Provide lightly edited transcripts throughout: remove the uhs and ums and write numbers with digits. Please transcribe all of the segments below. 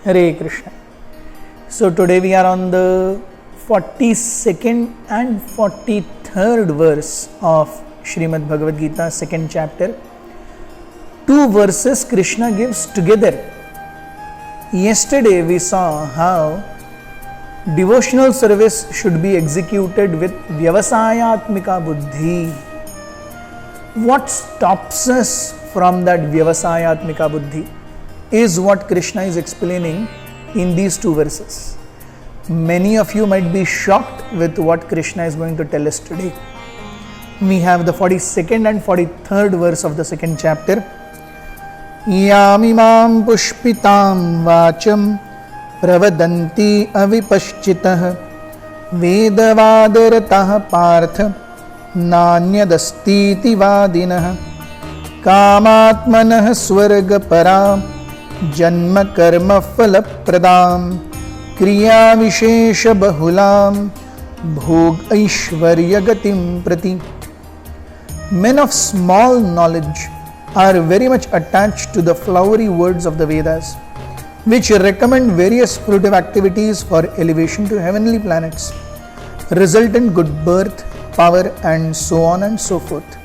Hare Krishna. So today we are on the 42nd and 43rd verse of Srimad Bhagavad Gita, second chapter. Two verses Krishna gives together. Yesterday we saw how devotional service should be executed with Vyavasayatmika Buddhi. What stops us from that Vyavasayatmika Buddhi is what Krishna is explaining in these two verses. Many of you might be shocked with what Krishna is going to tell us today. We have the 42nd and 43rd verse of the second chapter. Yamimam pushpitam vacham pravadanti avipaschitah vedavadartah partha nanyadastiti vadinah कामात्मनः स्वर्गपरां जन्म कर्म फलप्रदां क्रियाविशेषबहुलां भोग ऐश्वर्यगतिं प्रति. Men of small knowledge are very much attached to the flowery words of the Vedas, which recommend various fruitive activities for elevation to heavenly planets, resultant good birth, power, and so on and so forth.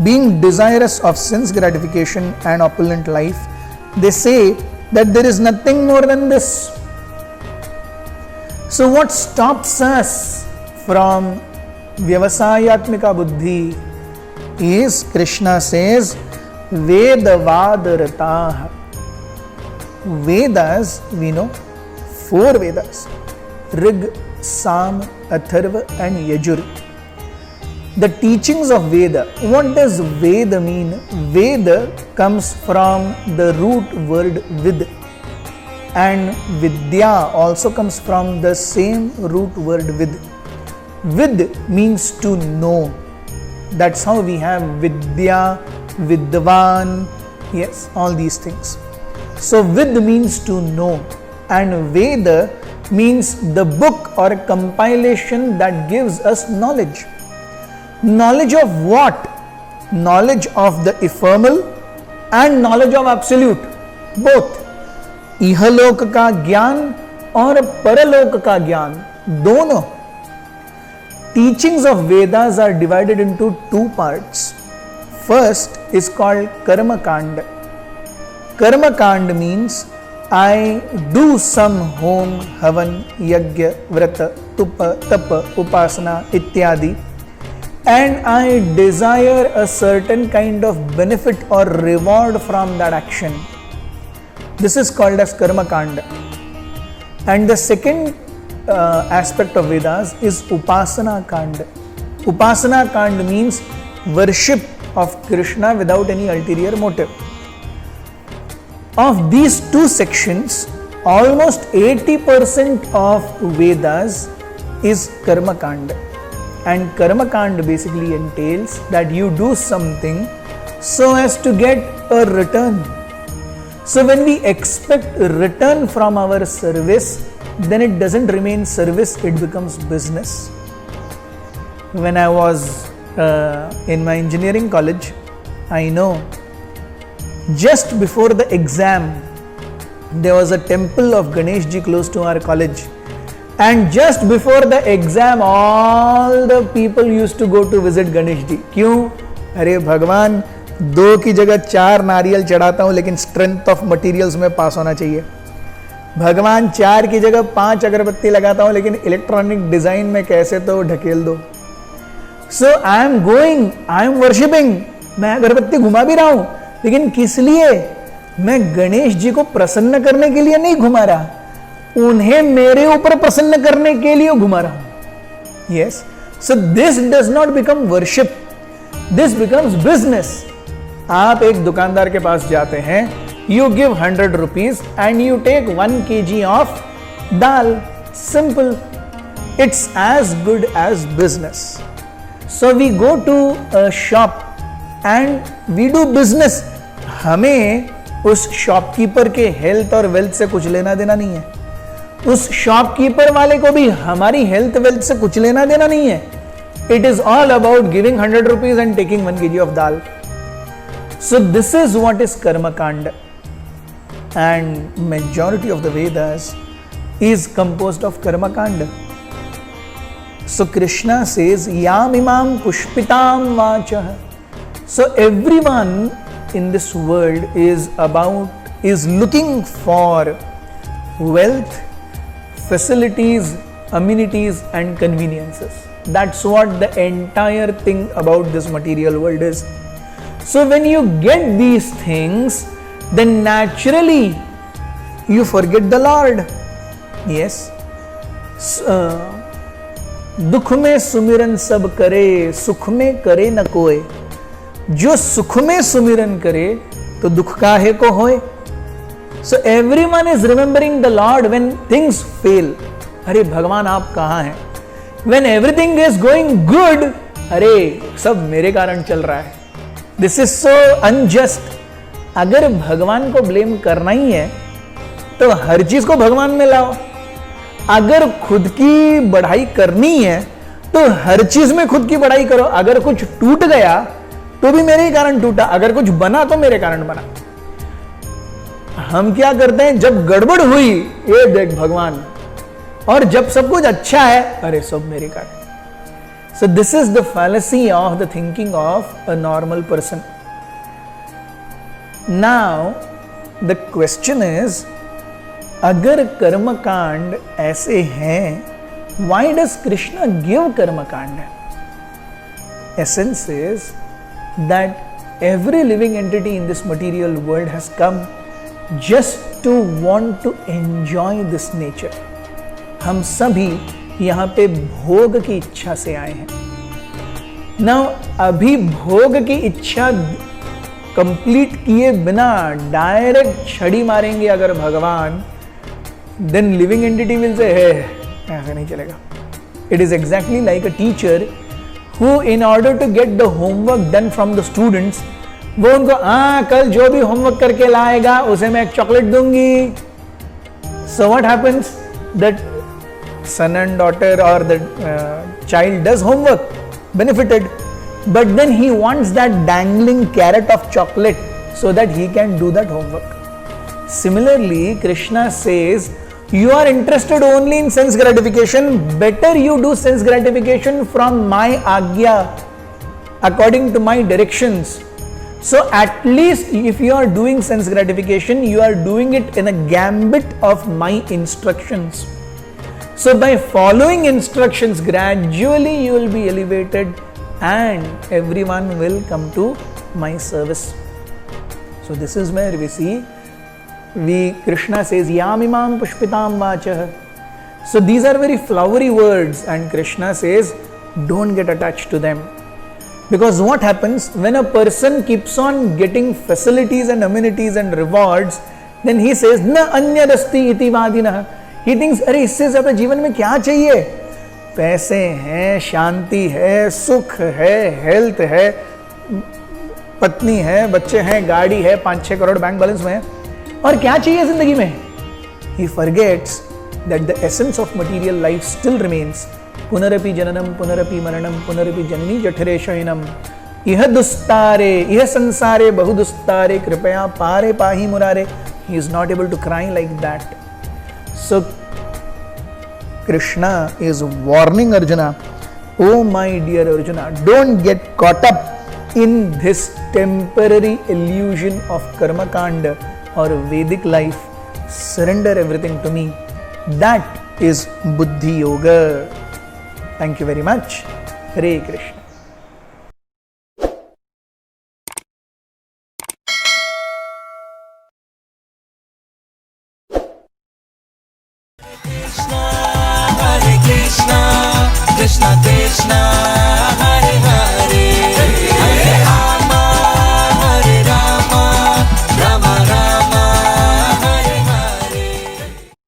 Being desirous of sense gratification and opulent life, they say that there is nothing more than this. So what stops us from Vyavasayatmika Buddhi is, Krishna says, Vedavadartah. Vedas, we know, four Vedas: Rig, Sam, Atharva and Yajur. The teachings of Veda. What does Veda mean? Veda comes from the root word Vid, and Vidya also comes from the same root word Vid. Vid means to know. That's how we have Vidya, Vidvan, yes, all these things. So Vid means to know, and Veda means the book or a compilation that gives us knowledge. Knowledge of what? Knowledge of the ephemeral and knowledge of absolute. Both. इहलोक का ज्ञान और परलोक का ज्ञान, दोनों. Teachings of Vedas are divided into two parts. First is called Karma Kanda. Karma Kanda means I do some home, havan, yagya, vrata, tupa, tapa, upasana, ityadi, and I desire a certain kind of benefit or reward from that action. This is called as Karma Kanda. And the second aspect of Vedas is Upasana Kanda. Upasana Kanda means worship of Krishna without any ulterior motive. Of these two sections, almost 80% of Vedas is Karma Kanda. And Karma Kanda basically entails that you do something so as to get a return. So when we expect a return from our service, then it doesn't remain service, it becomes business. When I was in my engineering college, I know just before the exam, there was a temple of Ganesh Ji close to our college. And just before the exam, all the people used to go to visit Ganesh Ji. क्यों? अरे भगवान, 2 की जगह 4 नारियल चढ़ाता हूँ, लेकिन strength of materials में पास होना चाहिए. भगवान, 4 की जगह 5 अगरबत्ती लगाता हूँ, लेकिन इलेक्ट्रॉनिक डिजाइन में कैसे तो ढकेल दो. So I am going, I am worshipping. मैं अगरबत्ती घुमा भी रहा हूँ, लेकिन किस लिए? मैं गणेश जी को प्रसन्न करने के लिए नहीं घुमा रहा, उन्हें मेरे ऊपर प्रसन्न करने के लिए घुमा रहा हूं. Yes, so this does not become worship, this becomes business. आप एक दुकानदार के पास जाते हैं, you give 100 rupees and you take 1 kg of dal. Simple. It's as good as business. So we go to a shop and we do business. हमें उस shopkeeper के हेल्थ और वेल्थ से कुछ लेना देना नहीं है. उस शॉपकीपर वाले को भी हमारी हेल्थ वेल्थ से कुछ लेना देना नहीं है. It is all about giving 100 rupees and taking 1 kg of dal. So this is what is Karma Kanda. and majority of the Vedas is composed of Karma Kanda. So Krishna says, Yam imam pushpitam vachah. So everyone in this world is looking for wealth, facilities, amenities and conveniences. That's what the entire thing about this material world is. So when you get these things, then naturally you forget the Lord. Yes. दुख में सुमिरन सब करे, सुख में करे न कोय. जो सुख में सुमिरन करे तो दुख काहे को होए. So everyone is remembering the Lord when things fail. अरे भगवान आप कहाँ हैं? When everything is going good, अरे सब मेरे कारण चल रहा है. This is so unjust. अगर भगवान को ब्लेम करना ही है तो हर चीज को भगवान में लाओ. अगर खुद की बढ़ाई करनी है तो हर चीज में खुद की बढ़ाई करो. अगर कुछ टूट गया तो भी मेरे ही कारण टूटा, अगर कुछ बना तो मेरे कारण बना. हम क्या करते हैं, जब गड़बड़ हुई ये देख भगवान, और जब सब कुछ अच्छा है अरे सब मेरे कारण. So this is the fallacy of the thinking of a normal person. Now the question is, अगर कर्म कांड ऐसे हैं, why does Krishna give karma kand? Essence is that every living entity in this material world has come just to want to enjoy this nature. हम सभी यहाँ पे भोग की इच्छा से आए हैं. नाउ अभी भोग की इच्छा कंप्लीट किए बिना डायरेक्ट छड़ी मारेंगे अगर भगवान, then living entity will say, hey, ऐसा नहीं चलेगा. It is exactly like a teacher who, in order to get the homework done from the students, वो उनको कल जो भी होमवर्क करके लाएगा उसे मैं एक चॉकलेट दूंगी. So what happens? That son and daughter or the child does homework, benefited, but then he wants that dangling carrot of chocolate so that he can do that homework. Similarly, Krishna says, you are interested only in sense gratification, better you do sense gratification from my agya, according to my directions. So at least if you are doing sense gratification, you are doing it in a gambit of my instructions. So by following instructions, gradually you will be elevated and everyone will come to my service. So this is where we see, Krishna says, Yamimam pushpitam vachah. So these are very flowery words and Krishna says, don't get attached to them. Because what happens when a person keeps on getting facilities and amenities and rewards, then he says, na anyadasti iti vadinah. He thinks, अरे इससे ज़्यादा जीवन में क्या चाहिए? पैसे हैं, शांति है, सुख है, हेल्थ है, पत्नी है, बच्चे हैं, गाड़ी है, 5-6 करोड़ बैंक बैलेंस में है, और क्या चाहिए जिंदगी में? He forgets that the essence of material life still remains. पुनरपि जननम पुनरपि मरणम पुनरपि जननी जठरे शयनम इह दुस्तारे इह संसारे बहु दुस्तारे कृपया पारे पाहि मुरारे. He is not able to cry like that. So Krishna is warning Arjuna, oh my dear Arjuna, don't get caught up in this temporary illusion of karma kanda or Vedic life. Surrender everything to me. That is Buddhi Yoga. Thank you very much. Hare Krishna. Krishna Krishna Krishna